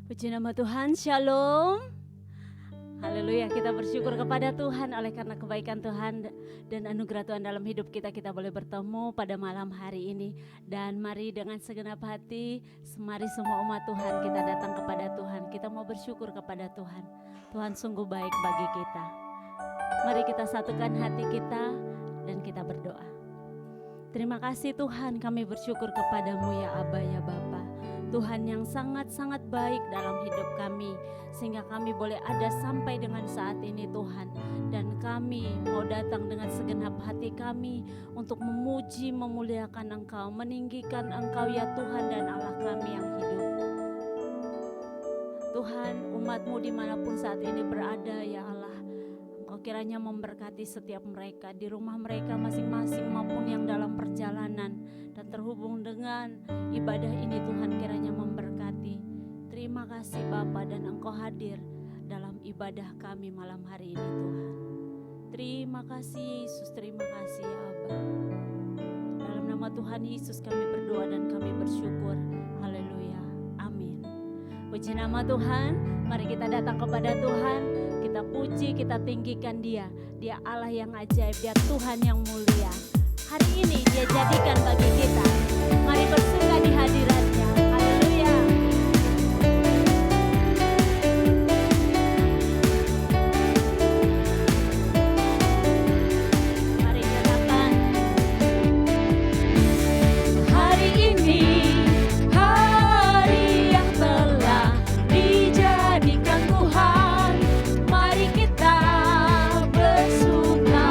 Puji nama Tuhan, Shalom. Haleluya, kita bersyukur kepada Tuhan oleh karena kebaikan Tuhan dan anugerah Tuhan dalam hidup kita. Kita boleh bertemu pada malam hari ini. Dan mari dengan segenap hati, mari semua umat Tuhan kita datang kepada Tuhan. Kita mau bersyukur kepada Tuhan. Tuhan sungguh baik bagi kita. Mari kita satukan hati kita dan kita berdoa. Terima kasih Tuhan, kami bersyukur kepadamu ya Aba ya Bapa. Tuhan yang sangat-sangat baik dalam hidup kami, sehingga kami boleh ada sampai dengan saat ini Tuhan. Dan kami mau datang dengan segenap hati kami untuk memuji, memuliakan Engkau, meninggikan Engkau ya Tuhan dan Allah kami yang hidup. Tuhan, umat-Mu dimanapun saat ini berada ya Allah, Engkau kiranya memberkati setiap mereka di rumah mereka masing-masing maupun yang dalam perjalanan dan terhubung dengan ibadah ini. Tuhan kiranya memberkati. Terima kasih Bapa, dan Engkau hadir dalam ibadah kami malam hari ini Tuhan. Terima kasih Yesus, terima kasih ya Aba. Dalam nama Tuhan Yesus kami berdoa dan kami bersyukur. Haleluya, amin. Puji nama Tuhan, mari kita datang kepada Tuhan. Kita puji, kita tinggikan Dia. Dia Allah yang ajaib, Dia Tuhan yang mulia. Hari ini Dia jadikan bagi kita. Mari bersuka di hadirat-Nya. Haleluya. Mari nyatakan. Hari ini hari yang telah dijadikan Tuhan. Mari kita bersuka.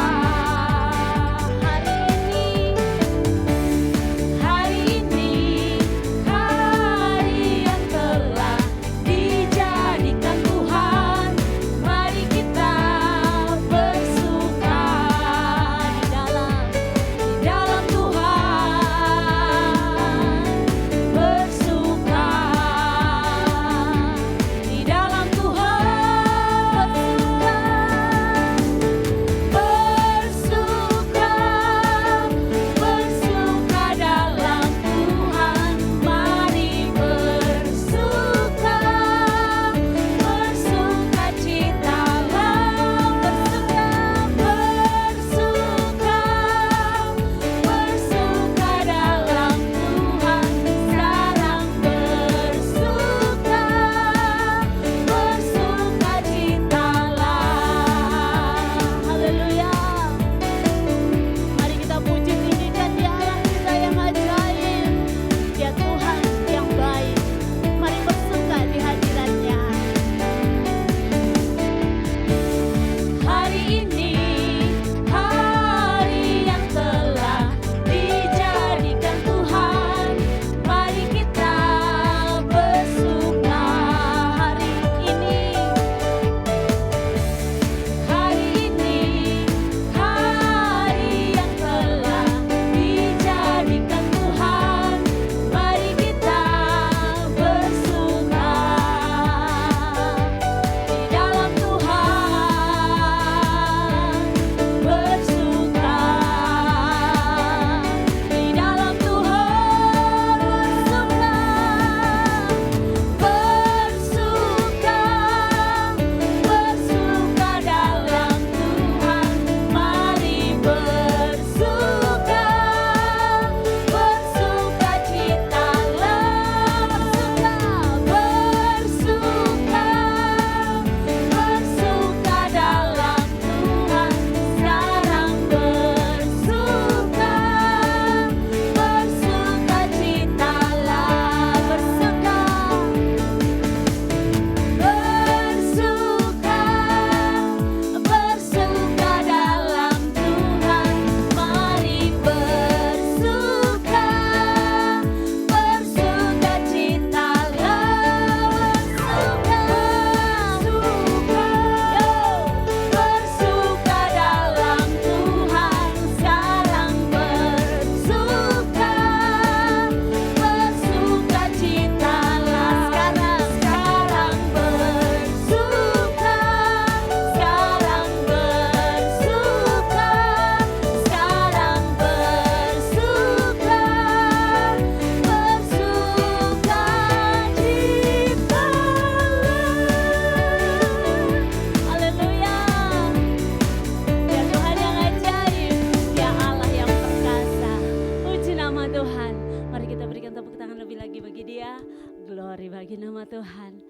bagi nama Tuhan.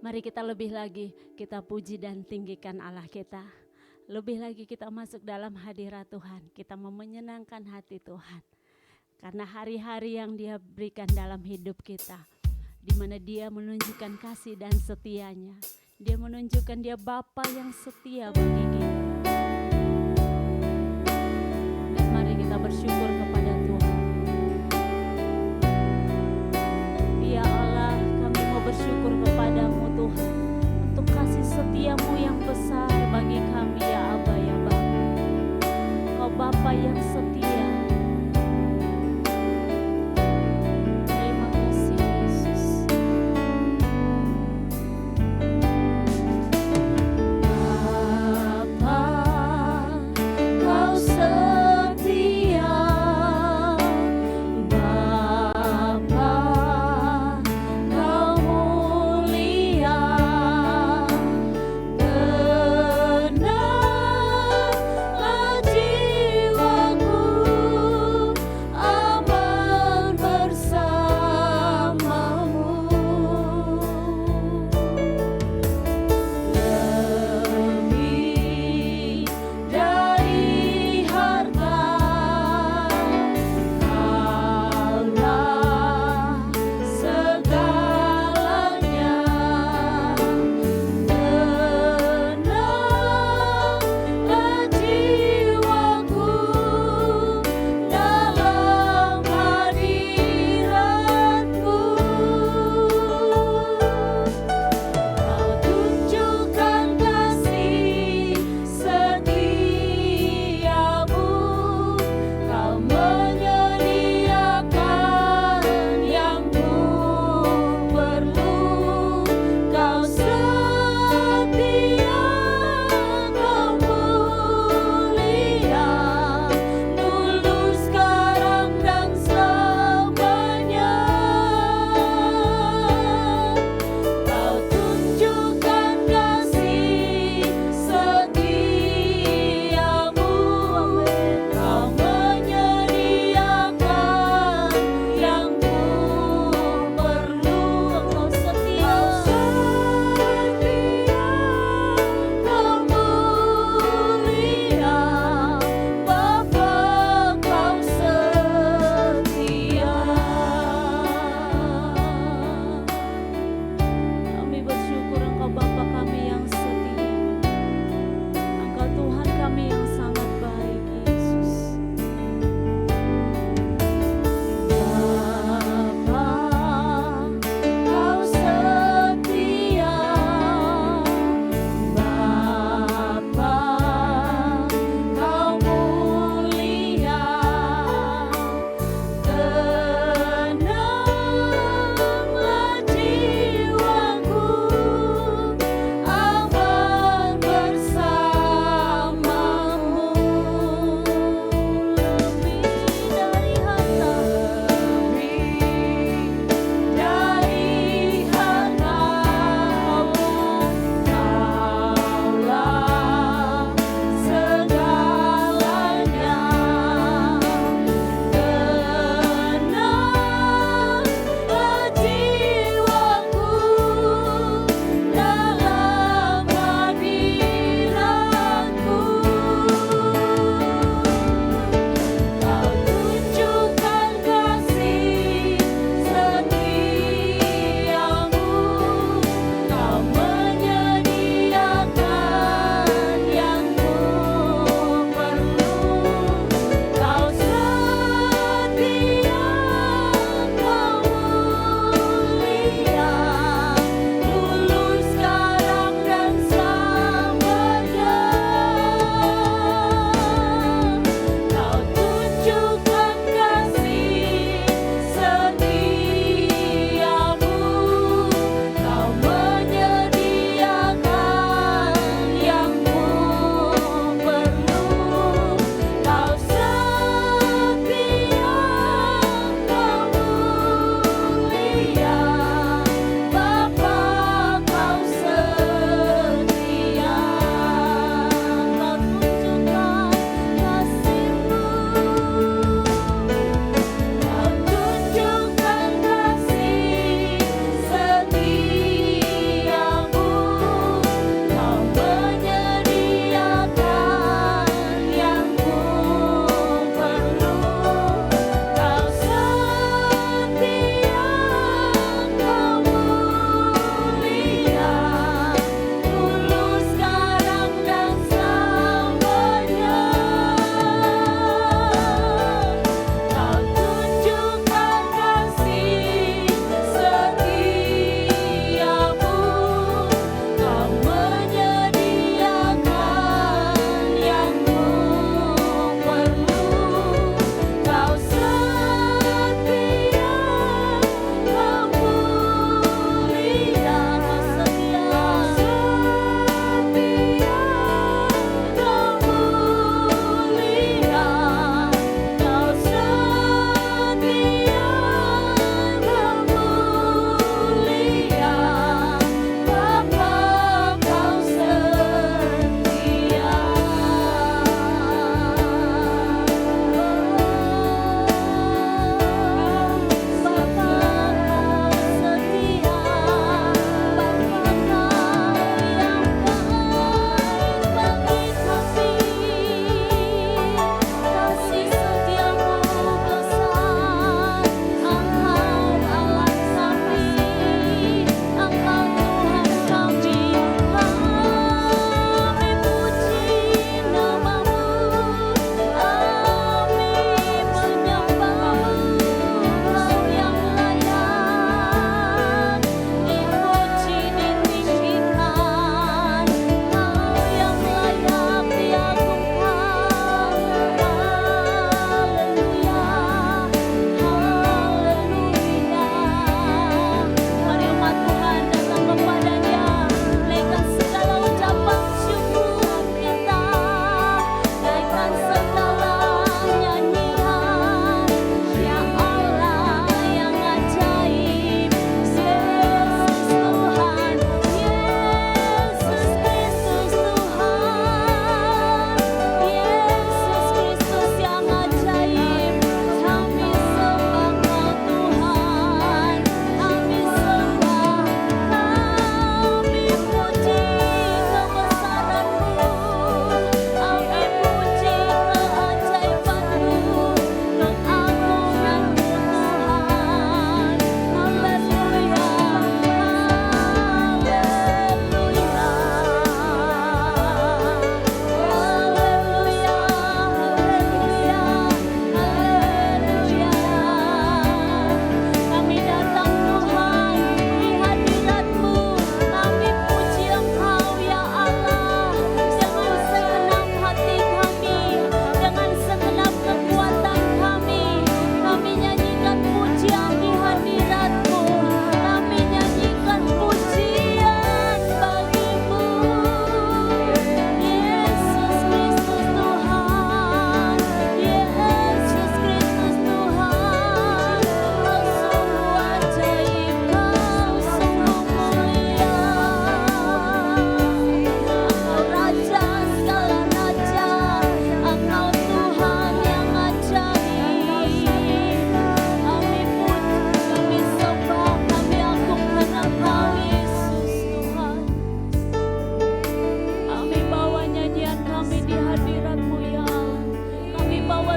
Mari kita lebih lagi kita puji dan tinggikan Allah kita. Lebih lagi kita masuk dalam hadirat Tuhan. Kita mau menyenangkan hati Tuhan. Karena hari-hari yang Dia berikan dalam hidup kita, di mana Dia menunjukkan kasih dan setianya. Dia menunjukkan Dia Bapa yang setia bagi kita. Dan mari kita bersyukur kepada Tuhan. Ya Allah, kami mau bersyukur kepadamu Tuhan, untuk kasih setiamu yang besar bagi kami ya Aba ya Bapa. Kau Bapa yang setia. Tenanglah jiwaku.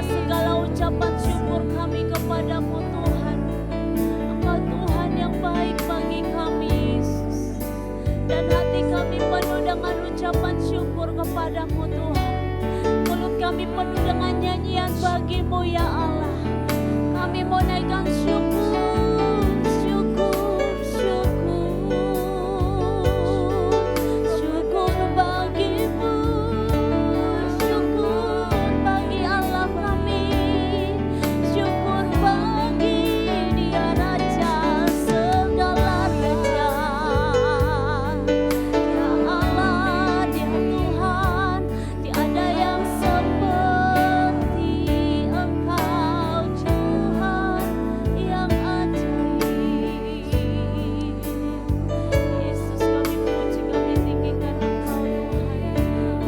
segala ucapan syukur kami kepadamu Tuhan. Engkau Tuhan yang baik bagi kami Yesus. Dan hati kami penuh dengan ucapan syukur kepadamu Tuhan. Mulut kami penuh dengan nyanyian bagimu ya Allah. Kami mau naikkan syukur, syukur, syukur. Syukur bagimu, syukur bagi Allah kami. Syukur bagi Dia Raja segala raja. Ya Allah, Dia Tuhan, tiada yang seperti Engkau, Tuhan yang ajaib. Yesus, kami puji, kami tinggikan Engkau Tuhan.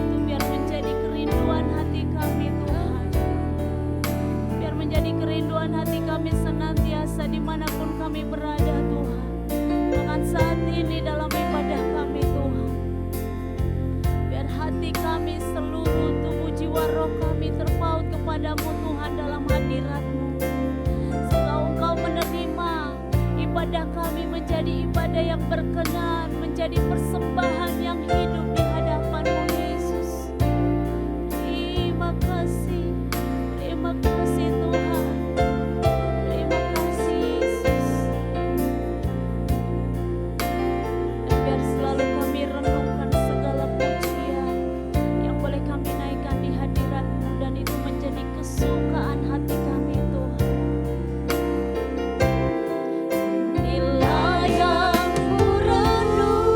Itu biar menjadi kerinduan hati kami Tuhan. Biar menjadi kerinduan hati kami senantiasa dimanapun kami berada Tuhan. Bahkan saat ini dalam ibadah kami Tuhan. Biar hati kami, seluruh tubuh jiwa roh kami terpaut kepadamu Tuhan dalam hadirat-Mu. Sehingga Engkau menerima ibadah kami menjadi ibadah yang berkenan, menjadi persembahan yang hidup di hadapan-Mu Yesus. Terima kasih Tuhan. Terima kasih Yesus. Dan biar selalu kami renungkan segala pujian yang boleh kami naikkan di hadirat-Mu, dan itu menjadi kesukaan hati kami Tuhan. Bila yang ku renungkan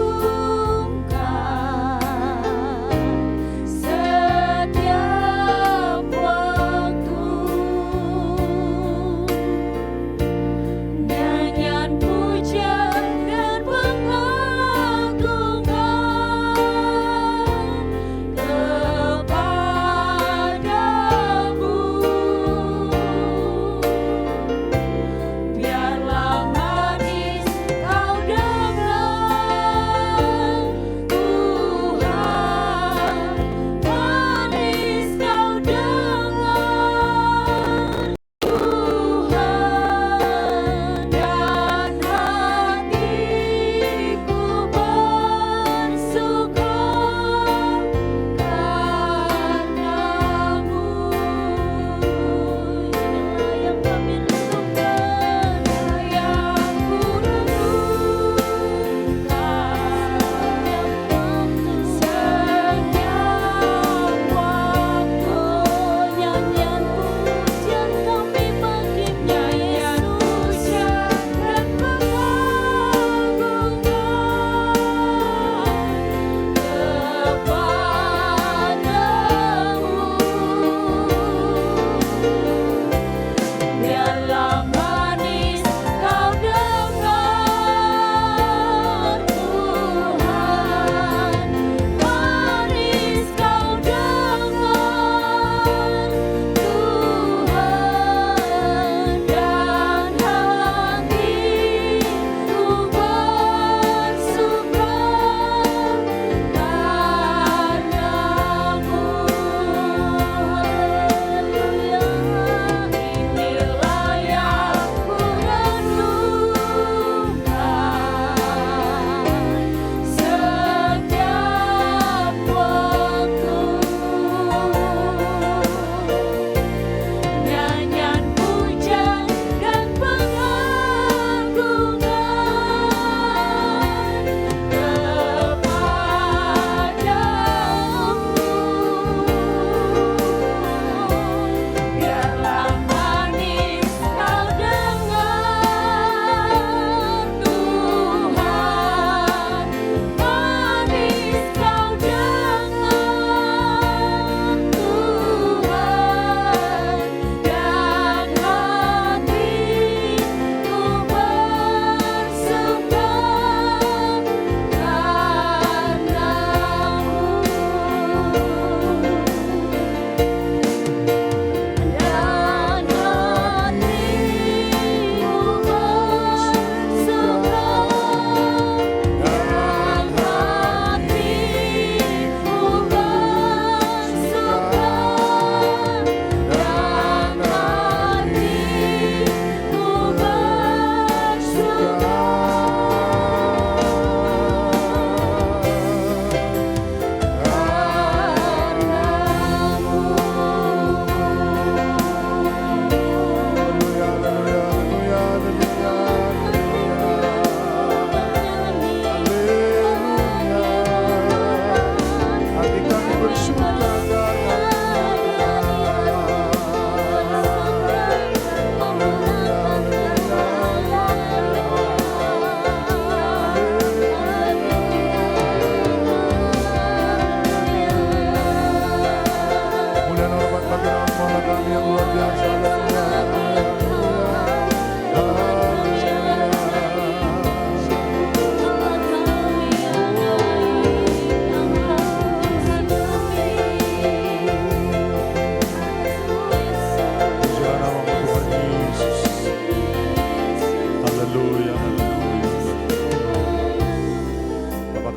kami yang luar biasa.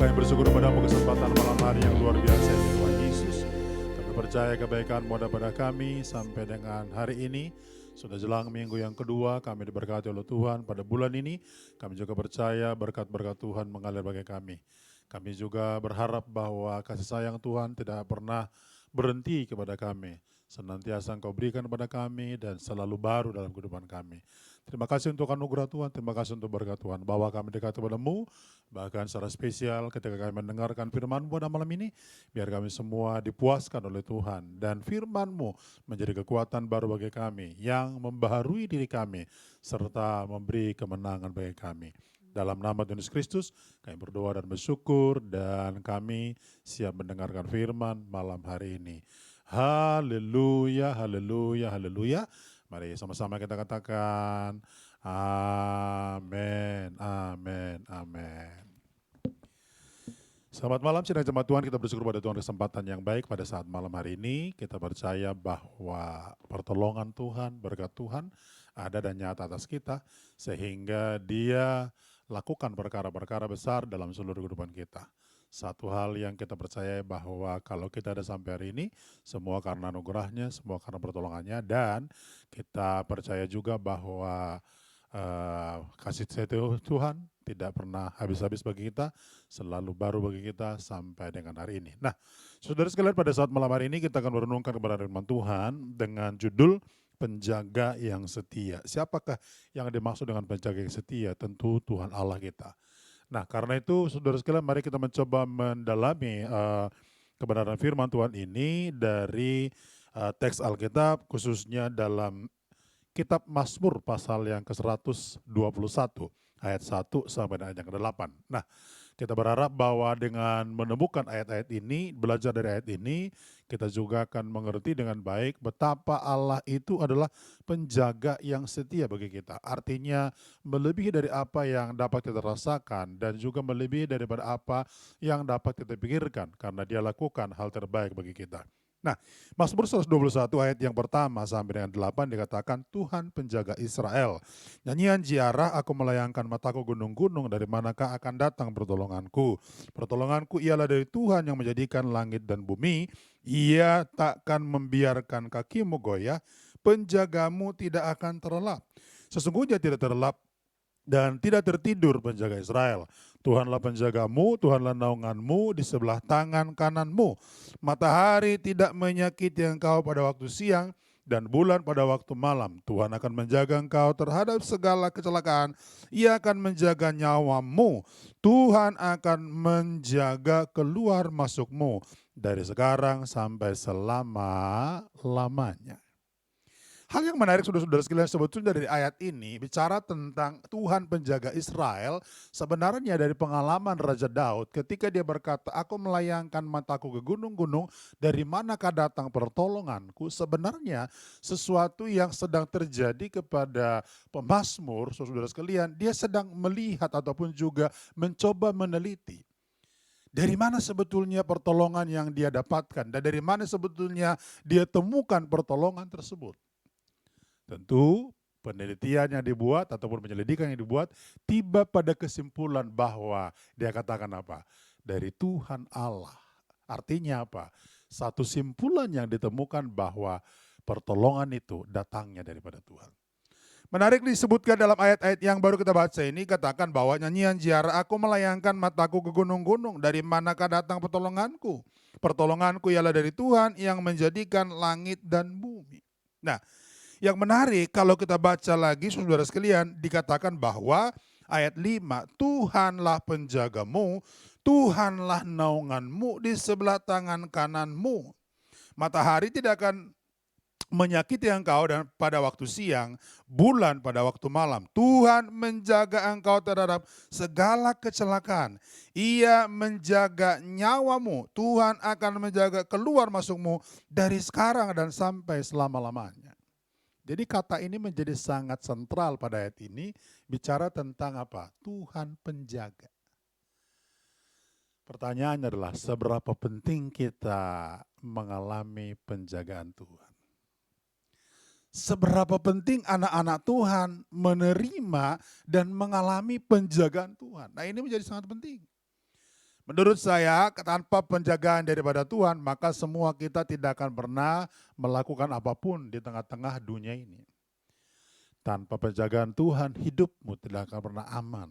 Kami bersyukur padamu kesempatan malam hari yang luar biasa ini Tuhan Yesus. Kami percaya kebaikan-Mu ada pada kami sampai dengan hari ini. Sudah jelang minggu yang kedua, kami diberkati oleh Tuhan pada bulan ini. Kami juga percaya berkat-berkat Tuhan mengalir bagi kami. Kami juga berharap bahwa kasih sayang Tuhan tidak pernah berhenti kepada kami. Senantiasa Engkau berikan kepada kami dan selalu baru dalam kehidupan kami. Terima kasih untuk anugerah Tuhan, terima kasih untuk berkat Tuhan. Bahwa kami dekat kepada-Mu, bahkan secara spesial ketika kami mendengarkan firman-Mu pada malam ini, biar kami semua dipuaskan oleh Tuhan. Dan firman-Mu menjadi kekuatan baru bagi kami, yang membaharui diri kami, serta memberi kemenangan bagi kami. Dalam nama Tuhan Yesus Kristus, kami berdoa dan bersyukur, dan kami siap mendengarkan firman malam hari ini. Haleluya, haleluya, haleluya. Mari sama-sama kita katakan, amin, amin, amin. Selamat malam sidang jemaat Tuhan, kita bersyukur pada Tuhan kesempatan yang baik pada saat malam hari ini. Kita percaya bahwa pertolongan Tuhan, berkat Tuhan ada dan nyata atas kita, sehingga Dia lakukan perkara-perkara besar dalam seluruh kehidupan kita. Satu hal yang kita percaya bahwa kalau kita ada sampai hari ini, semua karena anugerahnya, semua karena pertolongannya, dan kita percaya juga bahwa kasih setia Tuhan tidak pernah habis-habis bagi kita, selalu baru bagi kita sampai dengan hari ini. Nah, saudara sekalian, pada saat malam hari ini kita akan merenungkan kepada firman Tuhan dengan judul penjaga yang setia. Siapakah yang dimaksud dengan penjaga yang setia? Tentu Tuhan Allah kita. Nah, karena itu saudara sekalian, mari kita mencoba mendalami kebenaran firman Tuhan ini dari teks Alkitab, khususnya dalam kitab Mazmur pasal yang ke-121 ayat 1 sampai ayat yang ke-8. Nah, kita berharap bahwa dengan menemukan ayat-ayat ini, belajar dari ayat ini, kita juga akan mengerti dengan baik betapa Allah itu adalah penjaga yang setia bagi kita. Artinya melebihi dari apa yang dapat kita rasakan dan juga melebihi daripada apa yang dapat kita pikirkan, karena Dia lakukan hal terbaik bagi kita. Nah, Mazmur 121 ayat yang pertama sampai dengan 8 dikatakan, Tuhan penjaga Israel. Nyanyian ziarah, aku melayangkan mataku gunung-gunung, dari manakah akan datang pertolonganku. Pertolonganku ialah dari Tuhan yang menjadikan langit dan bumi. Ia takkan membiarkan kakimu goyah, penjagamu tidak akan terlelap. Sesungguhnya tidak terlelap dan tidak tertidur penjaga Israel. Tuhanlah penjagamu, Tuhanlah naunganmu di sebelah tangan kananmu. Matahari tidak menyakiti engkau pada waktu siang, dan bulan pada waktu malam. Tuhan akan menjaga engkau terhadap segala kecelakaan. Ia akan menjaga nyawamu. Tuhan akan menjaga keluar masukmu dari sekarang sampai selama-lamanya. Hal yang menarik saudara-saudara sekalian, sebetulnya dari ayat ini bicara tentang Tuhan penjaga Israel. Sebenarnya dari pengalaman Raja Daud ketika dia berkata, aku melayangkan mataku ke gunung-gunung, dari manakah datang pertolonganku. Sebenarnya sesuatu yang sedang terjadi kepada pemazmur, saudara sekalian, dia sedang melihat ataupun juga mencoba meneliti. Dari mana sebetulnya pertolongan yang dia dapatkan dan dari mana sebetulnya dia temukan pertolongan tersebut. Tentu penelitian yang dibuat ataupun penyelidikan yang dibuat tiba pada kesimpulan bahwa dia katakan apa? Dari Tuhan Allah. Artinya apa? Satu simpulan yang ditemukan bahwa pertolongan itu datangnya daripada Tuhan. Menarik disebutkan dalam ayat-ayat yang baru kita baca ini, katakan bahwa nyanyian ziarah, aku melayangkan mataku ke gunung-gunung, dari manakah datang pertolonganku? Pertolonganku ialah dari Tuhan yang menjadikan langit dan bumi. Nah, yang menarik kalau kita baca lagi saudara sekalian, dikatakan bahwa ayat 5, Tuhanlah penjagamu, Tuhanlah naunganmu di sebelah tangan kananmu. Matahari tidak akan menyakiti engkau dan pada waktu siang, bulan pada waktu malam. Tuhan menjaga engkau terhadap segala kecelakaan. Ia menjaga nyawamu. Tuhan akan menjaga keluar masukmu dari sekarang dan sampai selama-lamanya. Jadi kata ini menjadi sangat sentral pada ayat ini, bicara tentang apa? Tuhan penjaga. Pertanyaannya adalah seberapa penting kita mengalami penjagaan Tuhan. Seberapa penting anak-anak Tuhan menerima dan mengalami penjagaan Tuhan. Nah, ini menjadi sangat penting. Menurut saya, tanpa penjagaan daripada Tuhan, maka semua kita tidak akan pernah melakukan apapun di tengah-tengah dunia ini. Tanpa penjagaan Tuhan, hidupmu tidak akan pernah aman.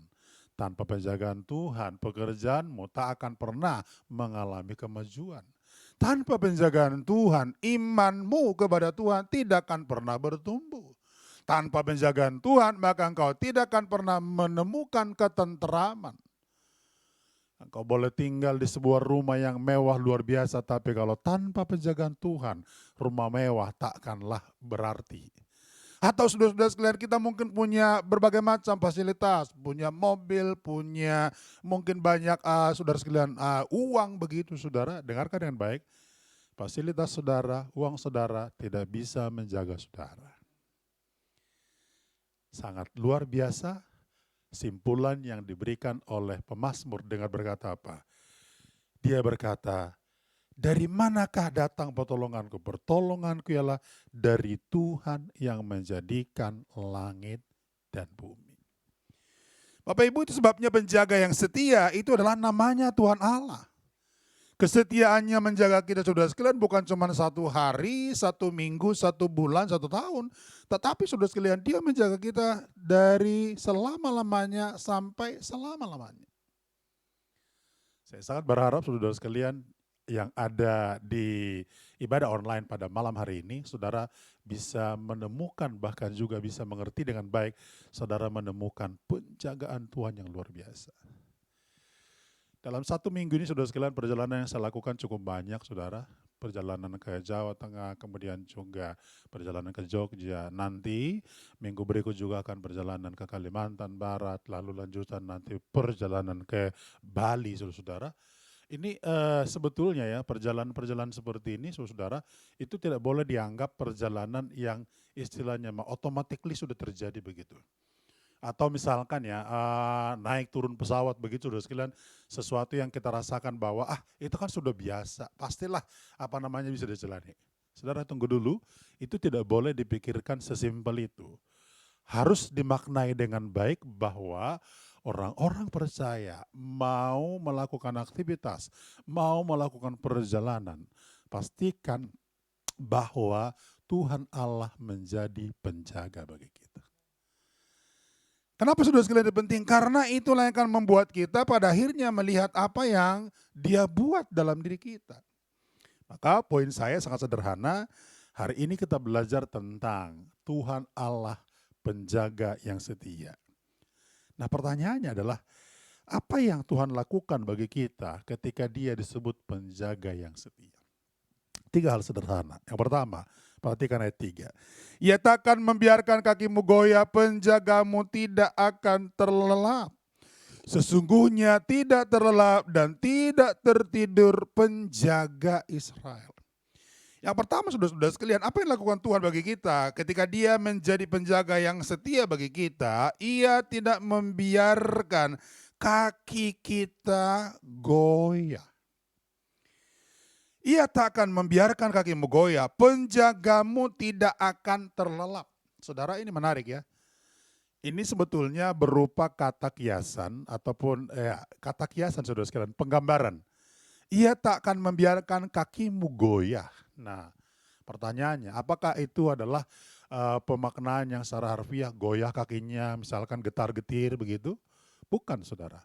Tanpa penjagaan Tuhan, pekerjaanmu tak akan pernah mengalami kemajuan. Tanpa penjagaan Tuhan, imanmu kepada Tuhan tidak akan pernah bertumbuh. Tanpa penjagaan Tuhan, maka engkau tidak akan pernah menemukan ketenteraman. Engkau boleh tinggal di sebuah rumah yang mewah luar biasa, tapi kalau tanpa penjagaan Tuhan, rumah mewah takkanlah berarti. Atau saudara-saudara sekalian, kita mungkin punya berbagai macam fasilitas, punya mobil, punya mungkin banyak saudara sekalian uang begitu saudara. Dengarkan dengan baik, fasilitas saudara, uang saudara tidak bisa menjaga saudara. Sangat luar biasa simpulan yang diberikan oleh pemazmur dengan berkata apa? Dia berkata, dari manakah datang pertolonganku? Pertolonganku ialah dari Tuhan yang menjadikan langit dan bumi. Bapak Ibu, itu sebabnya penjaga yang setia itu adalah namanya Tuhan Allah. Kesetiaannya menjaga kita saudara sekalian bukan cuma 1 hari, 1 minggu, 1 bulan, 1 tahun. Tetapi saudara sekalian, dia menjaga kita dari selama-lamanya sampai selama-lamanya. Saya sangat berharap saudara sekalian yang ada di ibadah online pada malam hari ini, saudara bisa menemukan bahkan juga bisa mengerti dengan baik, saudara menemukan penjagaan Tuhan yang luar biasa. Dalam 1 minggu ini saudara sekalian perjalanan yang saya lakukan cukup banyak saudara. Perjalanan ke Jawa Tengah, kemudian juga perjalanan ke Jogja. Nanti minggu berikut juga akan perjalanan ke Kalimantan Barat, lalu lanjutan nanti perjalanan ke Bali saudara-saudara. Ini sebetulnya ya perjalanan-perjalanan seperti ini saudara itu tidak boleh dianggap perjalanan yang istilahnya automatically sudah terjadi begitu. Atau misalkan ya naik turun pesawat begitu saudara sekalian, sesuatu yang kita rasakan bahwa itu kan sudah biasa, pastilah bisa dijalani. Saudara tunggu dulu, itu tidak boleh dipikirkan sesimpel itu. Harus dimaknai dengan baik bahwa orang-orang percaya mau melakukan aktivitas, mau melakukan perjalanan, pastikan bahwa Tuhan Allah menjadi penjaga bagi kita. Kenapa saudara sekalian itu penting? Karena itulah yang akan membuat kita pada akhirnya melihat apa yang Dia buat dalam diri kita. Maka poin saya sangat sederhana, hari ini kita belajar tentang Tuhan Allah penjaga yang setia. Nah pertanyaannya adalah, apa yang Tuhan lakukan bagi kita ketika Dia disebut penjaga yang setia? 3 hal sederhana. Yang pertama, perhatikan ayat 3. Ia takkan membiarkan kakimu goyah, penjagamu tidak akan terlelap. Sesungguhnya tidak terlelap dan tidak tertidur penjaga Israel. Yang pertama saudara-saudara sekalian, apa yang dilakukan Tuhan bagi kita ketika Dia menjadi penjaga yang setia bagi kita, Ia tidak membiarkan kaki kita goyah. Ia tak akan membiarkan kakimu goyah, penjagamu tidak akan terlelap. Saudara, ini menarik ya. Ini sebetulnya berupa kata kiasan ataupun kata kiasan saudara sekalian, penggambaran. Ia tak akan membiarkan kakimu goyah. Nah, pertanyaannya, apakah itu adalah pemaknaan yang secara harfiah goyah kakinya, misalkan getar-getir begitu? Bukan saudara.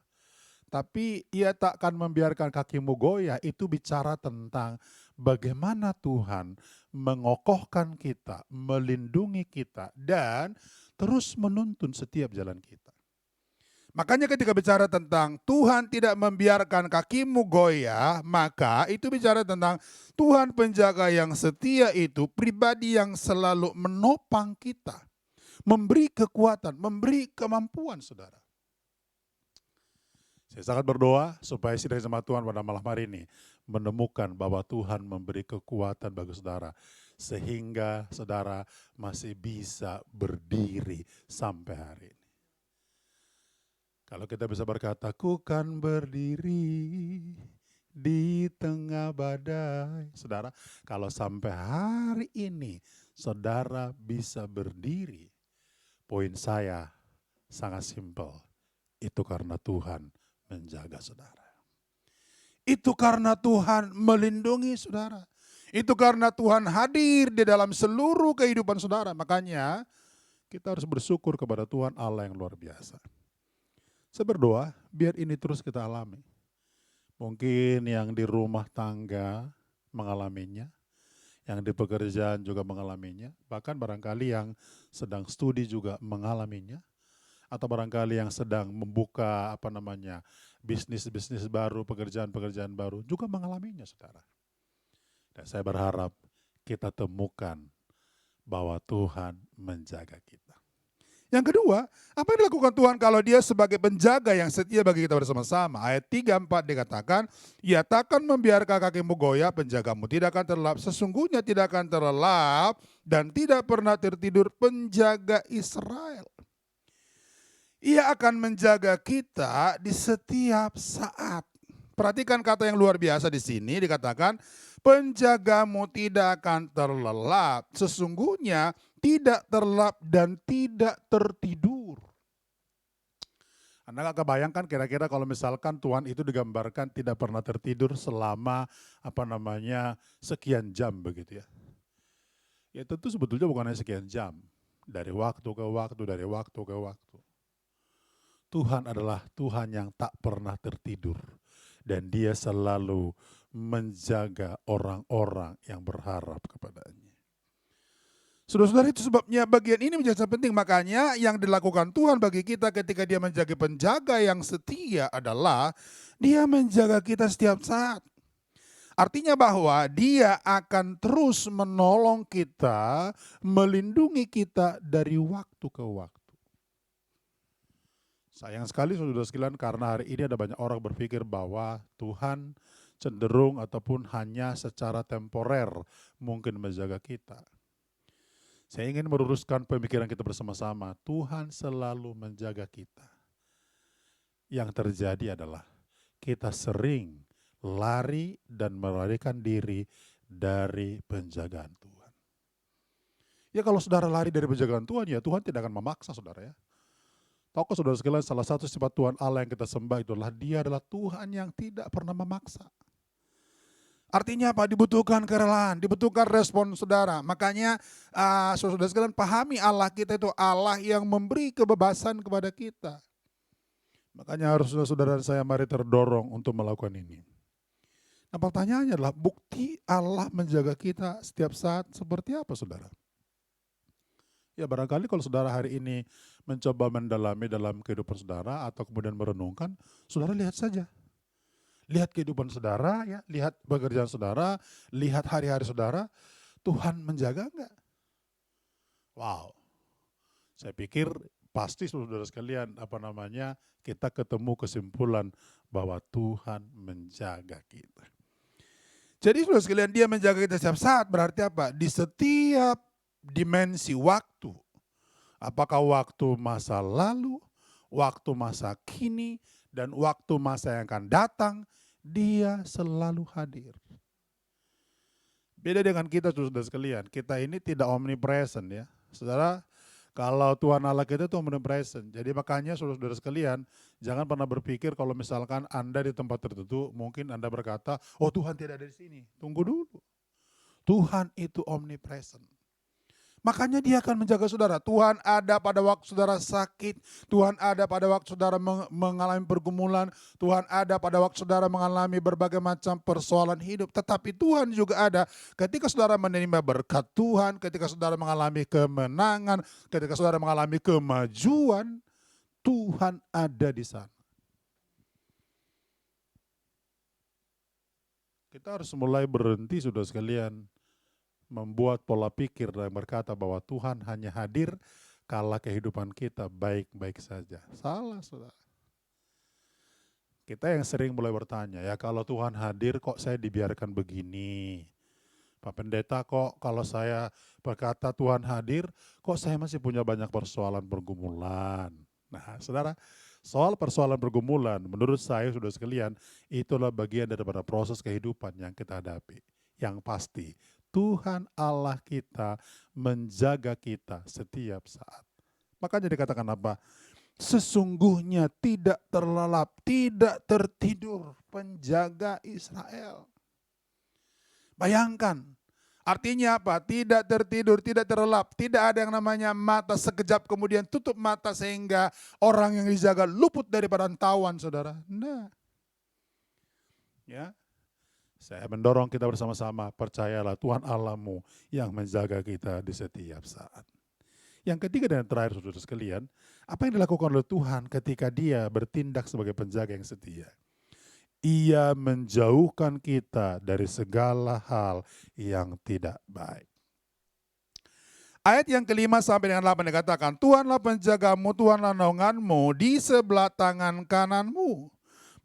Tapi ia tak akan membiarkan kakimu goyah, itu bicara tentang bagaimana Tuhan mengokohkan kita, melindungi kita, dan terus menuntun setiap jalan kita. Makanya ketika bicara tentang Tuhan tidak membiarkan kakimu goyah, maka itu bicara tentang Tuhan penjaga yang setia itu pribadi yang selalu menopang kita. Memberi kekuatan, memberi kemampuan saudara. Saya sangat berdoa supaya sidang jemaat Tuhan pada malam hari ini menemukan bahwa Tuhan memberi kekuatan bagi saudara. Sehingga saudara masih bisa berdiri sampai hari ini. Kalau kita bisa berkata, ku kan berdiri di tengah badai. Saudara, kalau sampai hari ini saudara bisa berdiri, poin saya sangat simpel. Itu karena Tuhan menjaga saudara. Itu karena Tuhan melindungi saudara. Itu karena Tuhan hadir di dalam seluruh kehidupan saudara. Makanya kita harus bersyukur kepada Tuhan Allah yang luar biasa. Saya berdoa biar ini terus kita alami. Mungkin yang di rumah tangga mengalaminya, yang di pekerjaan juga mengalaminya, bahkan barangkali yang sedang studi juga mengalaminya, atau barangkali yang sedang membuka bisnis-bisnis baru, pekerjaan-pekerjaan baru juga mengalaminya, saudara. Dan saya berharap kita temukan bahwa Tuhan menjaga kita. Yang kedua, apa yang dilakukan Tuhan kalau dia sebagai penjaga yang setia bagi kita bersama-sama? Ayat 3-4 dikatakan, ia takkan membiarkan kakimu goyah, penjagamu tidak akan terlelap. Sesungguhnya tidak akan terlelap dan tidak pernah tertidur penjaga Israel. Ia akan menjaga kita di setiap saat. Perhatikan kata yang luar biasa di sini dikatakan, penjagamu tidak akan terlelap. Sesungguhnya tidak terlelap dan tidak tertidur. Anda gak kebayangkan kira-kira kalau misalkan Tuhan itu digambarkan tidak pernah tertidur selama sekian jam begitu ya. Ya tentu sebetulnya bukan hanya sekian jam. Dari waktu ke waktu, dari waktu ke waktu. Tuhan adalah Tuhan yang tak pernah tertidur. Dan dia selalu menjaga orang-orang yang berharap kepadanya. Saudara-saudara, itu sebabnya bagian ini menjadi sangat penting. Makanya yang dilakukan Tuhan bagi kita ketika dia menjadi penjaga yang setia adalah dia menjaga kita setiap saat. Artinya bahwa dia akan terus menolong kita, melindungi kita dari waktu ke waktu. Sayang sekali saudara sekalian karena hari ini ada banyak orang berpikir bahwa Tuhan cenderung ataupun hanya secara temporer mungkin menjaga kita. Saya ingin meluruskan pemikiran kita bersama-sama. Tuhan selalu menjaga kita. Yang terjadi adalah kita sering lari dan melarikan diri dari penjagaan Tuhan. Ya kalau saudara lari dari penjagaan Tuhan, ya Tuhan tidak akan memaksa saudara ya. Tahukah saudara sekalian salah satu sifat Tuhan Allah yang kita sembah itu adalah dia adalah Tuhan yang tidak pernah memaksa. Artinya apa? Dibutuhkan kerelaan, dibutuhkan respon saudara. Makanya saudara sekalian pahami Allah kita itu Allah yang memberi kebebasan kepada kita. Makanya harus saudara saya mari terdorong untuk melakukan ini. Nah pertanyaannya adalah bukti Allah menjaga kita setiap saat seperti apa saudara? Ya barangkali kalau saudara hari ini mencoba mendalami dalam kehidupan saudara atau kemudian merenungkan, saudara lihat saja. Lihat kehidupan saudara, ya, lihat pekerjaan saudara, lihat hari-hari saudara, Tuhan menjaga enggak? Wow, saya pikir pasti saudara sekalian kita ketemu kesimpulan bahwa Tuhan menjaga kita. Jadi saudara sekalian dia menjaga kita setiap saat berarti apa? Di setiap dimensi waktu. Apakah waktu masa lalu, waktu masa kini, dan waktu masa yang akan datang, dia selalu hadir. Beda dengan kita saudara sekalian, kita ini tidak omnipresent ya. Saudara, kalau Tuhan Allah kita itu omnipresent. Jadi makanya saudara sekalian, jangan pernah berpikir kalau misalkan Anda di tempat tertentu, mungkin Anda berkata, oh Tuhan tidak ada di sini. Tunggu dulu. Tuhan itu omnipresent. Makanya dia akan menjaga saudara. Tuhan ada pada waktu saudara sakit. Tuhan ada pada waktu saudara mengalami pergumulan. Tuhan ada pada waktu saudara mengalami berbagai macam persoalan hidup. Tetapi Tuhan juga ada ketika saudara menerima berkat Tuhan. Ketika saudara mengalami kemenangan. Ketika saudara mengalami kemajuan. Tuhan ada di sana. Kita harus mulai berhenti sudah sekalian membuat pola pikir dan berkata bahwa Tuhan hanya hadir kala kehidupan kita baik-baik saja. Salah, saudara. Kita yang sering mulai bertanya, ya kalau Tuhan hadir kok saya dibiarkan begini? Pak Pendeta, kok kalau saya berkata Tuhan hadir, kok saya masih punya banyak persoalan pergumulan? Nah, saudara, soal persoalan pergumulan, menurut saya sudah sekalian, itulah bagian daripada proses kehidupan yang kita hadapi. Yang pasti, Tuhan Allah kita menjaga kita setiap saat. Makanya dikatakan apa? Sesungguhnya tidak terlelap, tidak tertidur penjaga Israel. Bayangkan, artinya apa? Tidak tertidur, tidak terlelap, tidak ada yang namanya mata sekejap kemudian tutup mata sehingga orang yang dijaga luput dari pantauan, saudara. Nah, ya, saya mendorong kita bersama-sama, percayalah Tuhan Allahmu yang menjaga kita di setiap saat. Yang ketiga dan terakhir, saudara sekalian, apa yang dilakukan oleh Tuhan ketika Dia bertindak sebagai penjaga yang setia? Ia menjauhkan kita dari segala hal yang tidak baik. Ayat yang kelima sampai dengan 8 dikatakan, Tuhanlah penjagamu, Tuhanlah naunganmu di sebelah tangan kananmu.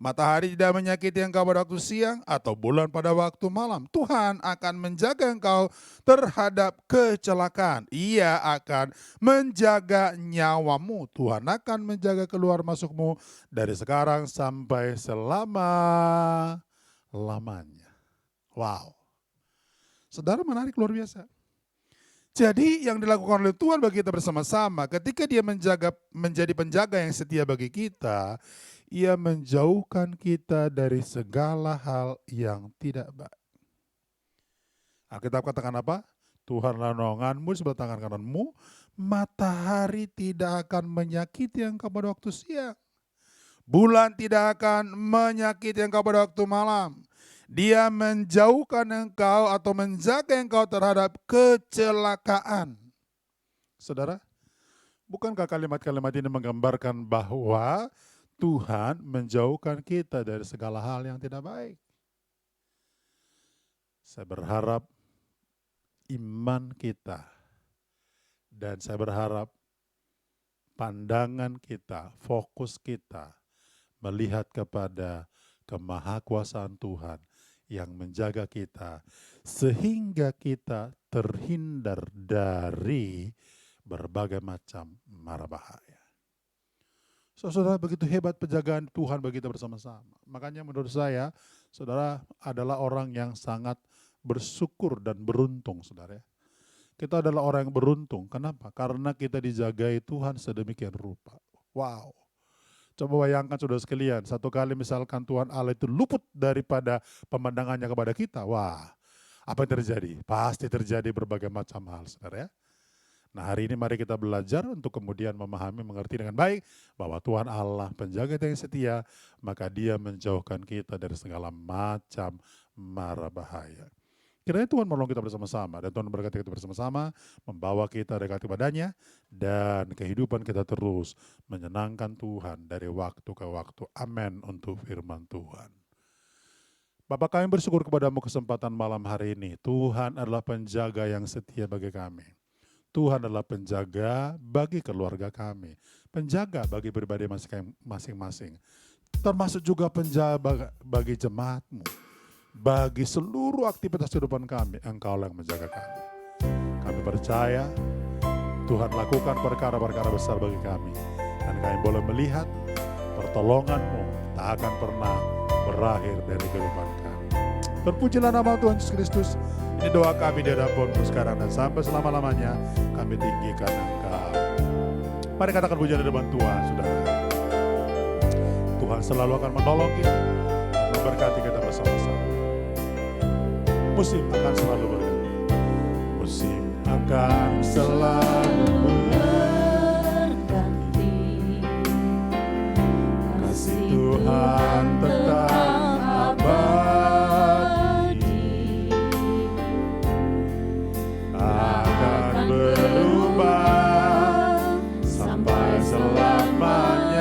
Matahari tidak menyakiti engkau pada waktu siang atau bulan pada waktu malam. Tuhan akan menjaga engkau terhadap kecelakaan. Ia akan menjaga nyawamu. Tuhan akan menjaga keluar masukmu dari sekarang sampai selama-lamanya. Wow. Saudara, menarik, luar biasa. Jadi yang dilakukan oleh Tuhan bagi kita bersama-sama, ketika Dia menjadi penjaga yang setia bagi kita, Ia menjauhkan kita dari segala hal yang tidak baik. Alkitab katakan apa? Tuhanlah naunganmu sebelah tangan kananmu, matahari tidak akan menyakiti engkau pada waktu siang. Bulan tidak akan menyakiti engkau pada waktu malam. Dia menjauhkan engkau atau menjaga engkau terhadap kecelakaan. Saudara, bukankah kalimat-kalimat ini menggambarkan bahwa Tuhan menjauhkan kita dari segala hal yang tidak baik? Saya berharap iman kita dan saya berharap pandangan kita, fokus kita melihat kepada kemahakuasaan Tuhan yang menjaga kita sehingga kita terhindar dari berbagai macam mara bahaya. Saudara, begitu hebat penjagaan Tuhan bagi kita bersama-sama. Makanya menurut saya, saudara adalah orang yang sangat bersyukur dan beruntung, saudara. Kita adalah orang yang beruntung. Kenapa? Karena kita dijagai Tuhan sedemikian rupa. Wow. Coba bayangkan saudara sekalian, satu kali misalkan Tuhan Allah itu luput daripada pemandangannya kepada kita. Wah, apa yang terjadi? Pasti terjadi berbagai macam hal, saudara ya. Nah, hari ini mari kita belajar untuk kemudian memahami, mengerti dengan baik bahwa Tuhan Allah penjaga yang setia, maka Dia menjauhkan kita dari segala macam mara bahaya. Kiranya Tuhan menolong kita bersama-sama dan Tuhan berkati kita bersama-sama, membawa kita dekat kepadanya dan kehidupan kita terus menyenangkan Tuhan dari waktu ke waktu. Amin untuk firman Tuhan. Bapak, kami bersyukur kepadamu kesempatan malam hari ini. Tuhan adalah penjaga yang setia bagi kami. Tuhan adalah penjaga bagi keluarga kami, penjaga bagi pribadi masing-masing, termasuk juga penjaga bagi jemaatmu, bagi seluruh aktivitas kehidupan kami, Engkaulah yang menjaga kami. Kami percaya Tuhan lakukan perkara-perkara besar bagi kami, dan kami boleh melihat pertolongan-Mu tak akan pernah berakhir dari kehidupan kami. Terpujilah nama Tuhan Yesus Kristus. Ini doa kami di hadapan-Mu sekarang dan sampai selama-lamanya kami tinggikan Engkau. Mari katakan pujian di depan Tuhan, saudara. Tuhan selalu akan menolong kita dan memberkati kita bersama-sama. Musim akan selalu berganti. Musim akan selalu berganti. Kasih Tuhan tetap abadi. Akan berubah sampai selamanya.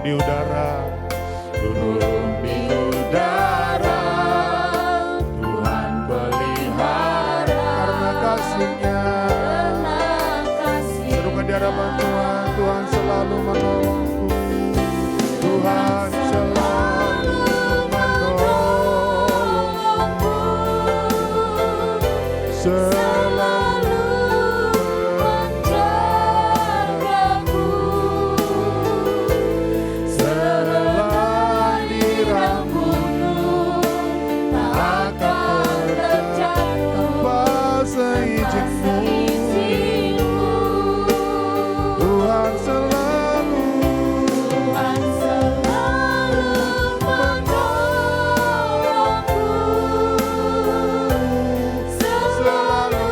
di udara, Burung di udara, Tuhan pelihara. karena kasih-Nya. Karena kasih-Nya. Serukan di hadapan Tuhan, Tuhan selalu menolongku. Tuhan selalu menolongku. Selalu menjagaku. Setelah dirambutmu, Tak akan terjatuh tanpa seizinku. Tuhan selalu Tuhan selalu menolongku, selalu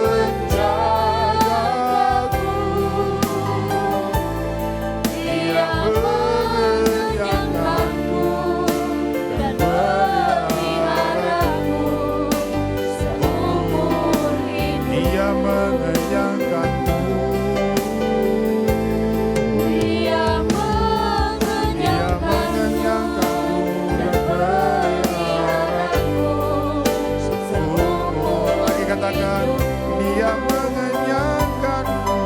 menjagaku. Dia mengenyangkanku dan memeliharaku seumur hidup. Dia mengenyangkanku. Dia Dia mengenyangkanku mengenyangkanku dan memeliharaku seumur. Lagi katakan, Dia mengenyangkanku.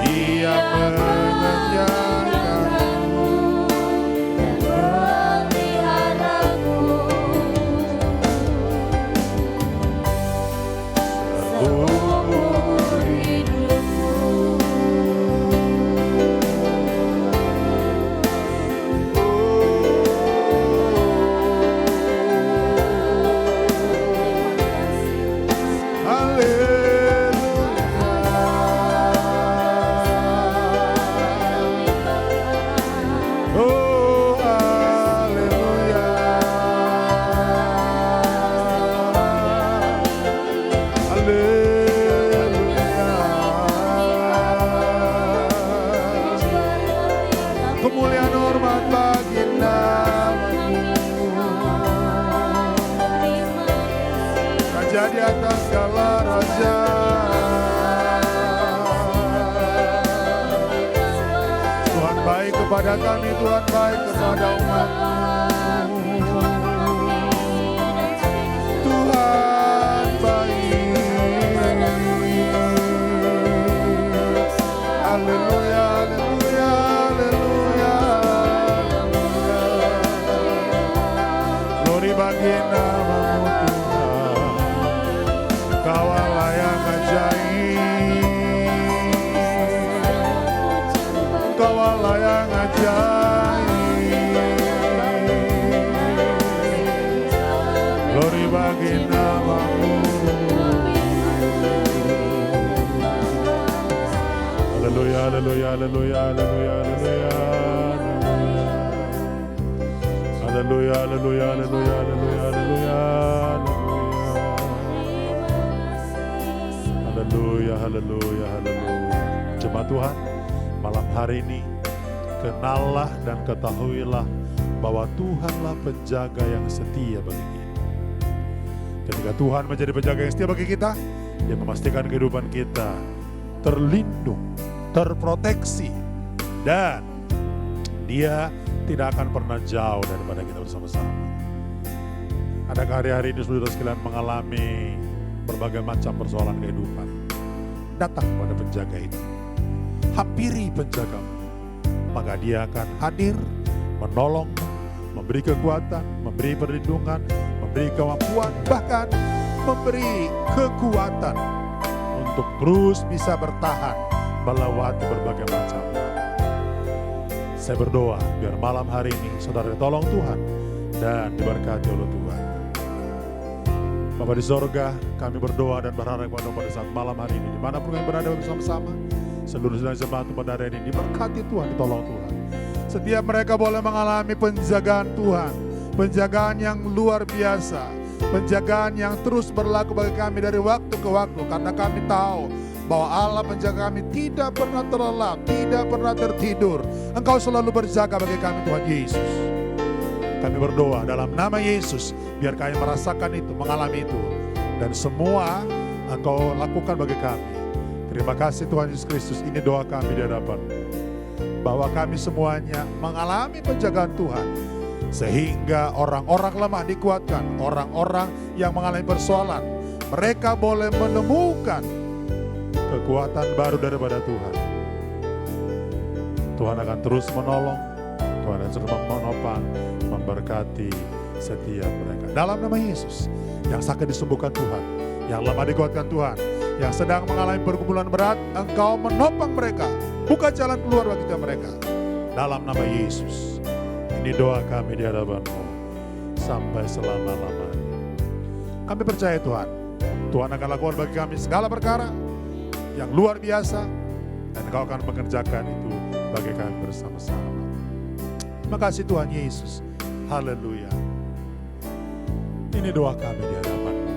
Dia mengenyangkanku. dan memeliharaku seumur hidupku. Haleluya. Oh, haleluya. Haleluya. Kemuliaan hormat bagi nama-Mu. Raja di atas segala raja. Tuhan baik kepada kami, Tuhan baik kepada umat-Mu. Tuhan baik. Haleluya, haleluya, haleluya, haleluya. Glory bagi nama-Mu Tuhan. Kau Allah yang ajaib. Kau Allah yang ajaib. Glory bagi nama-Mu. Haleluya, haleluya, haleluya, haleluya, haleluya. Haleluya, haleluya, haleluya, haleluya, haleluya. Haleluya, haleluya, haleluya. Jemaat Tuhan, malam hari ini kenallah dan ketahuilah bahwa Tuhanlah penjaga yang setia bagi kita. Ketika Tuhan menjadi penjaga yang setia bagi kita, Dia memastikan kehidupan kita terlindung, terproteksi, dan Dia tidak akan pernah jauh daripada kita bersama-sama. Adakah hari-hari ini saudara sekalian mengalami berbagai macam persoalan kehidupan? Datang kepada penjaga itu. Hampiri penjagamu. Maka Dia akan hadir, menolong, memberi kekuatan, memberi perlindungan, memberi kemampuan, bahkan memberi kekuatan untuk terus bisa bertahan melewati berbagai macam. Saya berdoa biar malam hari ini saudara ditolong Tuhan dan diberkati oleh Tuhan. Bapa di sorga, kami berdoa dan berharap pada saat malam hari ini, dimanapun kami berada bersama-sama, seluruh jemaat Tuhan pada hari ini diberkati Tuhan, ditolong Tuhan. Setiap mereka boleh mengalami penjagaan Tuhan, penjagaan yang luar biasa, penjagaan yang terus berlaku bagi kami dari waktu ke waktu, karena kami tahu bahwa Allah penjaga kami tidak pernah terlelap, tidak pernah tertidur. Engkau selalu berjaga bagi kami Tuhan Yesus. Kami berdoa dalam nama Yesus, biar kami merasakan itu, mengalami itu. Dan semua Engkau lakukan bagi kami. Terima kasih Tuhan Yesus Kristus, ini doa kami di hadapan. bahwa kami semuanya mengalami penjagaan Tuhan. Sehingga orang-orang lemah dikuatkan, orang-orang yang mengalami persoalan, mereka boleh menemukan kekuatan baru daripada Tuhan. Tuhan akan terus menolong, Tuhan akan terus menopang, memberkati setiap mereka. Dalam nama Yesus, yang sakit disembuhkan Tuhan, yang lemah dikuatkan Tuhan, yang sedang mengalami pergumulan berat, Engkau menopang mereka, buka jalan keluar bagi mereka. Dalam nama Yesus, ini doa kami di hadapan-Mu sampai selama-lamanya. Kami percaya Tuhan, Tuhan akan lakukan bagi kami segala perkara yang luar biasa, dan Engkau akan mengerjakan itu bagi kami bersama-sama. Terima kasih Tuhan Yesus. Haleluya. Ini doa kami di hadapan-Mu.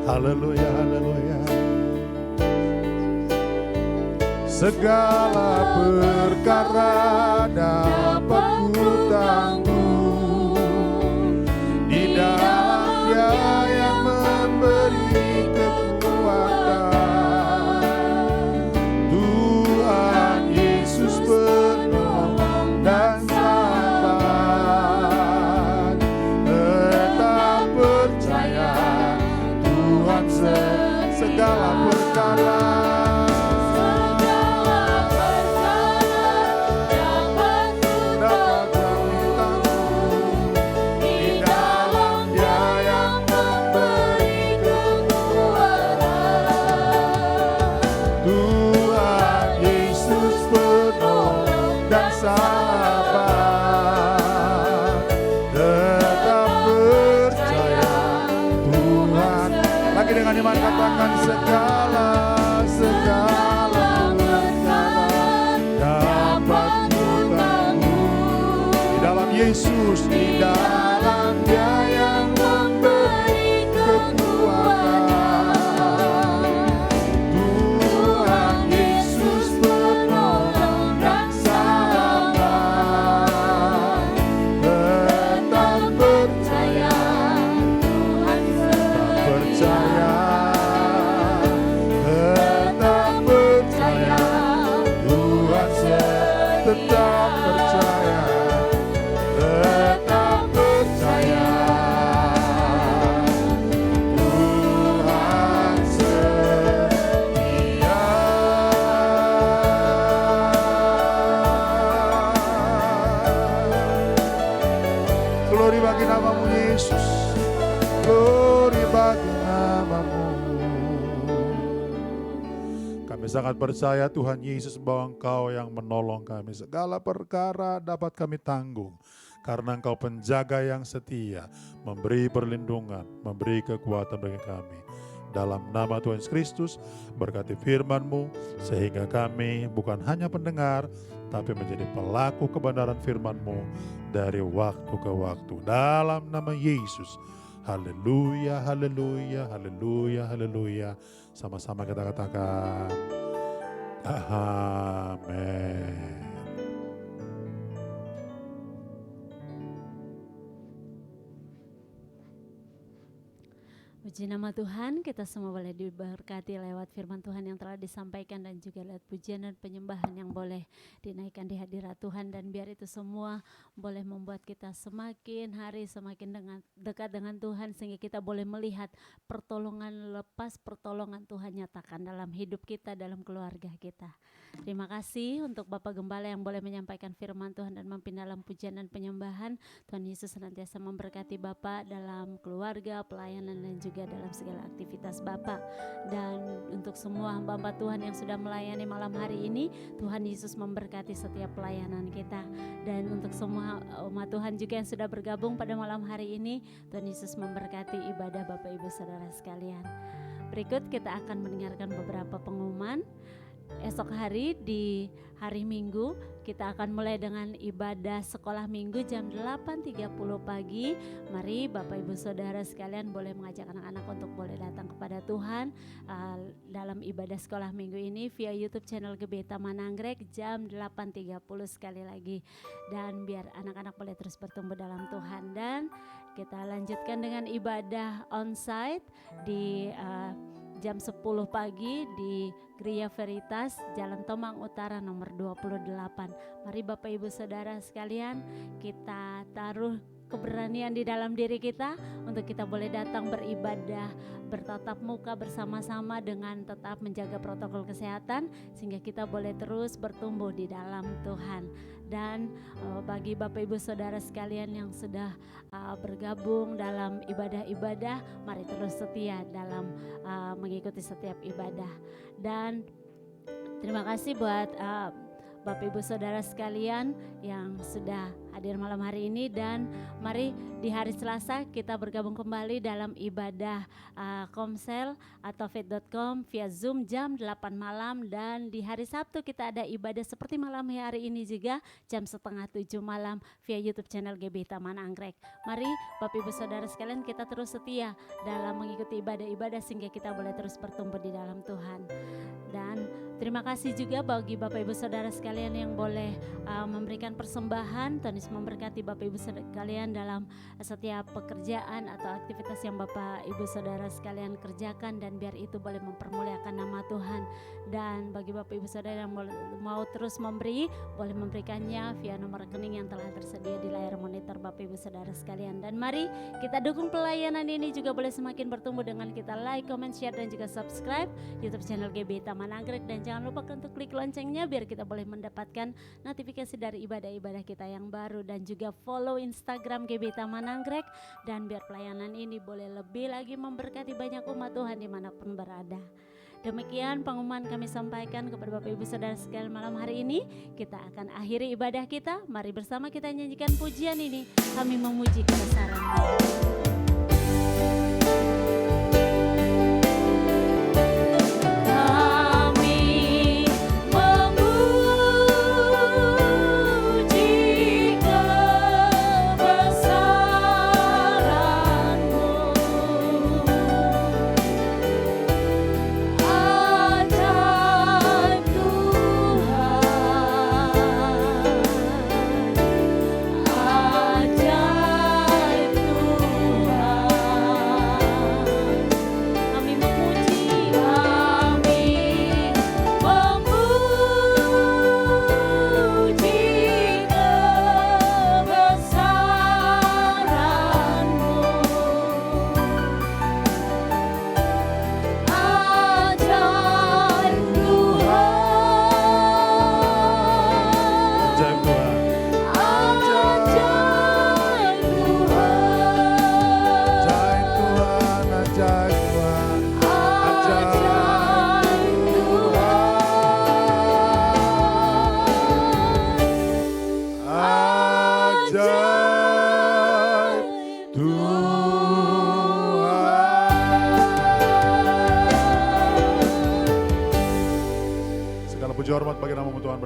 Haleluya, haleluya. Segala perkara dapat ku tanggung di dalam Dia yang memberi kekuatan. Tuhan Yesus penolong dan sahabat. Tetap percaya Tuhan segala perkara. Dengan iman katakan segala perkara dapat ku tanggung di dalam Yesus, di dalam Dia yang memberi kekuatan. Tuhan Yesus penolong dan sahabat. Tetap percaya, Tuhan tetap percaya. Tetap percaya, tetap percaya. Tuhan setia. Glory bagi nama-Mu Yesus, glory bagi nama-Mu. Kami sangat percaya Tuhan Yesus bahwa Engkau yang menolong kami. Segala perkara dapat kami tanggung karena Engkau penjaga yang setia, memberi perlindungan, memberi kekuatan bagi kami. Dalam nama Tuhan Yesus Kristus, berkati firman-Mu sehingga kami bukan hanya pendengar, tapi menjadi pelaku kebenaran firman-Mu dari waktu ke waktu. Dalam nama Yesus, haleluya, haleluya, haleluya, haleluya. Sama-sama kita katakan, amin. Puji nama Tuhan, kita semua boleh diberkati lewat firman Tuhan yang telah disampaikan dan juga lewat pujian dan penyembahan yang boleh dinaikkan di hadirat Tuhan, dan biar itu semua boleh membuat kita semakin hari semakin dekat dengan Tuhan, sehingga kita boleh melihat pertolongan lepas pertolongan Tuhan nyatakan dalam hidup kita, dalam keluarga kita. Terima kasih untuk Bapak Gembala yang boleh menyampaikan firman Tuhan dan memimpin dalam pujian dan penyembahan. Tuhan Yesus senantiasa memberkati Bapak dalam keluarga, pelayanan, dan juga dalam segala aktivitas Bapak. Dan untuk semua hamba-hamba Tuhan yang sudah melayani malam hari ini, Tuhan Yesus memberkati setiap pelayanan kita. Dan untuk semua umat Tuhan juga yang sudah bergabung pada malam hari ini, Tuhan Yesus memberkati ibadah Bapak Ibu Saudara sekalian. Berikut kita akan mendengarkan beberapa pengumuman. Esok hari di hari Minggu kita akan mulai dengan ibadah sekolah minggu jam 8.30 pagi. Mari Bapak Ibu Saudara sekalian boleh mengajak anak-anak untuk boleh datang kepada Tuhan dalam ibadah sekolah minggu ini via YouTube channel GBT Mananggrek jam 8.30 sekali lagi. Dan biar anak-anak boleh terus bertumbuh dalam Tuhan. Dan kita lanjutkan dengan ibadah onsite di jam 10 pagi di Gereja Veritas, Jalan Tomang Utara nomor 28. Mari Bapak Ibu Saudara sekalian, kita taruh keberanian di dalam diri kita untuk kita boleh datang beribadah, bertatap muka bersama-sama dengan tetap menjaga protokol kesehatan sehingga kita boleh terus bertumbuh di dalam Tuhan. Dan bagi Bapak Ibu Saudara sekalian yang sudah bergabung dalam ibadah-ibadah, mari terus setia dalam mengikuti setiap ibadah. Dan terima kasih buat Bapak Ibu Saudara sekalian yang sudah hadir malam hari ini, dan mari di hari Selasa kita bergabung kembali dalam ibadah Komsel atau faith.com via Zoom jam 8 malam, dan di hari Sabtu kita ada ibadah seperti malam hari ini juga jam 6:30 malam via YouTube channel GB Taman Anggrek. Mari Bapak Ibu Saudara sekalian kita terus setia dalam mengikuti ibadah-ibadah sehingga kita boleh terus bertumbuh di dalam Tuhan. Dan terima kasih juga bagi Bapak Ibu Saudara sekalian yang boleh memberikan persembahan. Tuhan Yesus memberkati Bapak Ibu sekalian dalam setiap pekerjaan atau aktivitas yang Bapak Ibu Saudara sekalian kerjakan, dan biar itu boleh mempermuliakan nama Tuhan. Dan bagi Bapak Ibu Saudara yang mau terus memberi, boleh memberikannya via nomor rekening yang telah tersedia di layar monitor Bapak Ibu Saudara sekalian. Dan mari kita dukung pelayanan ini juga boleh semakin bertumbuh dengan kita like, comment, share, dan juga subscribe YouTube channel GB Taman Anggrek. Dan jangan lupa untuk klik loncengnya biar kita boleh mendapatkan notifikasi dari ibadah-ibadah kita yang baru, dan juga follow Instagram GB Taman Anggrek, dan biar pelayanan ini boleh lebih lagi memberkati banyak umat Tuhan dimanapun berada. Demikian pengumuman kami sampaikan kepada Bapak Ibu Saudara sekalian malam hari ini. Kita akan akhiri ibadah kita. Mari bersama kita nyanyikan pujian ini, Kami Memuji Kebesaran-Mu.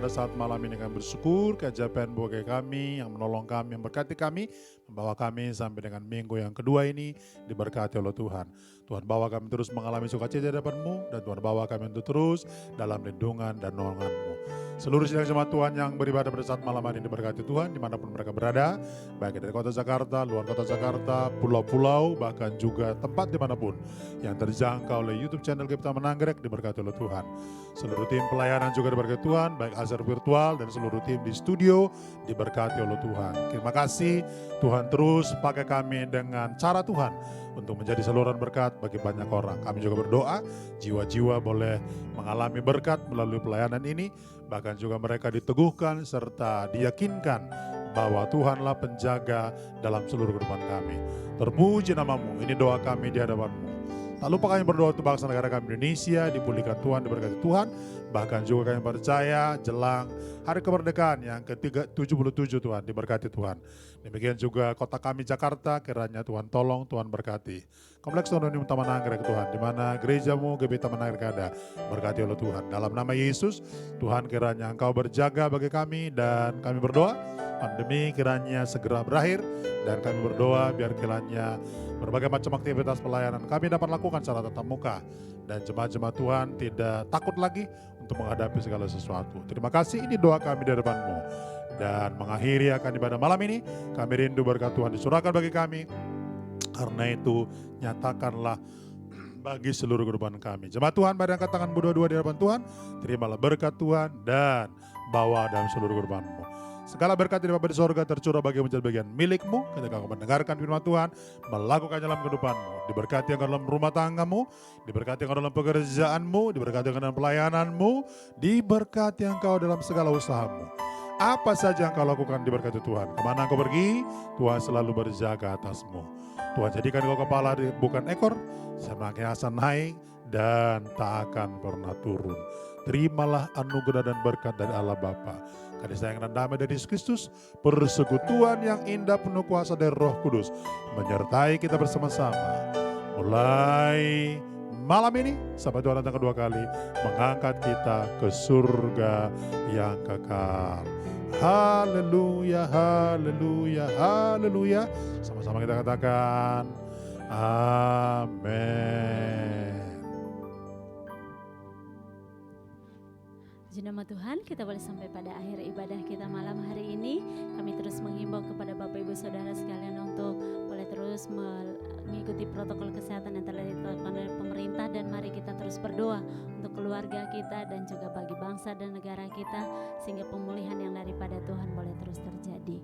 Saat malam ini kami bersyukur keajaiban bagi kami yang menolong kami, yang memberkati kami, membawa kami sampai dengan minggu yang kedua ini diberkati oleh Tuhan. Tuhan bawa kami terus mengalami sukacita di hadapan-Mu, dan Tuhan bawa kami untuk terus dalam lindungan dan nolongan-Mu. Seluruh sidang jemaat Tuhan yang beribadah pada saat malam hari ini diberkati Tuhan dimanapun mereka berada, baik dari kota Jakarta, luar kota Jakarta, pulau-pulau, bahkan juga tempat dimanapun yang terjangkau oleh YouTube channel Kita Menanggrek diberkati oleh Tuhan. Seluruh tim pelayanan juga diberkati Tuhan, baik hasil virtual dan seluruh tim di studio diberkati oleh Tuhan. Terima kasih Tuhan, terus pakai kami dengan cara Tuhan untuk menjadi saluran berkat bagi banyak orang. Kami juga berdoa jiwa-jiwa boleh mengalami berkat melalui pelayanan ini, bahkan juga mereka diteguhkan serta diyakinkan bahwa Tuhanlah penjaga dalam seluruh kehidupan kami. Terpuji nama-Mu, ini doa kami di hadapan-Mu. Tak lupa kami berdoa untuk bangsa negara kami Indonesia, dipulihkan Tuhan, diberkati Tuhan. Bahkan juga kami percaya jelang hari kemerdekaan yang ke-77 Tuhan, diberkati Tuhan. Demikian juga kota kami Jakarta, kiranya Tuhan tolong, Tuhan berkati. Kompleks Anonim Taman Anggrek Tuhan, di mana gereja-Mu GB Taman Anggrek ada, berkati oleh Tuhan. Dalam nama Yesus, Tuhan kiranya Engkau berjaga bagi kami, dan kami berdoa pandemi kiranya segera berakhir, dan kami berdoa biar kiranya berbagai macam aktivitas pelayanan kami dapat lakukan secara tatap muka, dan jemaat-jemaat Tuhan tidak takut lagi untuk menghadapi segala sesuatu. Terima kasih, ini doa kami di hadapan-Mu. Dan mengakhiri akan ibadah malam ini, kami rindu berkat Tuhan disurahkan bagi kami. Karena itu nyatakanlah bagi seluruh kehidupan kami. Jemaat Tuhan, pada angkat tanganmu dua-dua di hadapan Tuhan, terimalah berkat Tuhan dan bawa dalam seluruh kehidupanmu. Segala berkat dari Bapa di sorga tercurah bagi menjadi bagian milikmu ketika kau mendengarkan firman Tuhan, melakukan dalam kehidupanmu. Diberkati engkau dalam rumah tanggamu, diberkati engkau dalam pekerjaanmu, diberkati engkau dalam pelayananmu, diberkati engkau dalam segala usahamu. Apa saja yang kau lakukan diberkati Tuhan. Kemana engkau pergi, Tuhan selalu berjaga atasmu. Tuhan jadikan engkau kepala bukan ekor, senantiasa naik dan tak akan pernah turun. Terimalah anugerah dan berkat dari Allah Bapa, kasih sayang dan damai dari Yesus Kristus, persekutuan yang indah penuh kuasa dari Roh Kudus menyertai kita bersama-sama. Mulai malam ini sampai Tuhan datang kedua kali, mengangkat kita ke surga yang kekal. Haleluya, haleluya, haleluya. Sama-sama kita katakan amin. Puji nama Tuhan, kita boleh sampai pada akhir ibadah kita malam hari ini. Kami terus menghimbau kepada Bapak Ibu Saudara sekalian untuk boleh terus mengikuti protokol kesehatan yang telah ditetapkan oleh pemerintah, dan mari kita terus berdoa untuk keluarga kita dan juga bagi bangsa dan negara kita, sehingga pemulihan yang daripada Tuhan boleh terus terjadi.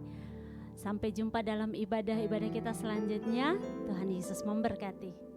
Sampai jumpa dalam ibadah-ibadah kita selanjutnya. Tuhan Yesus memberkati.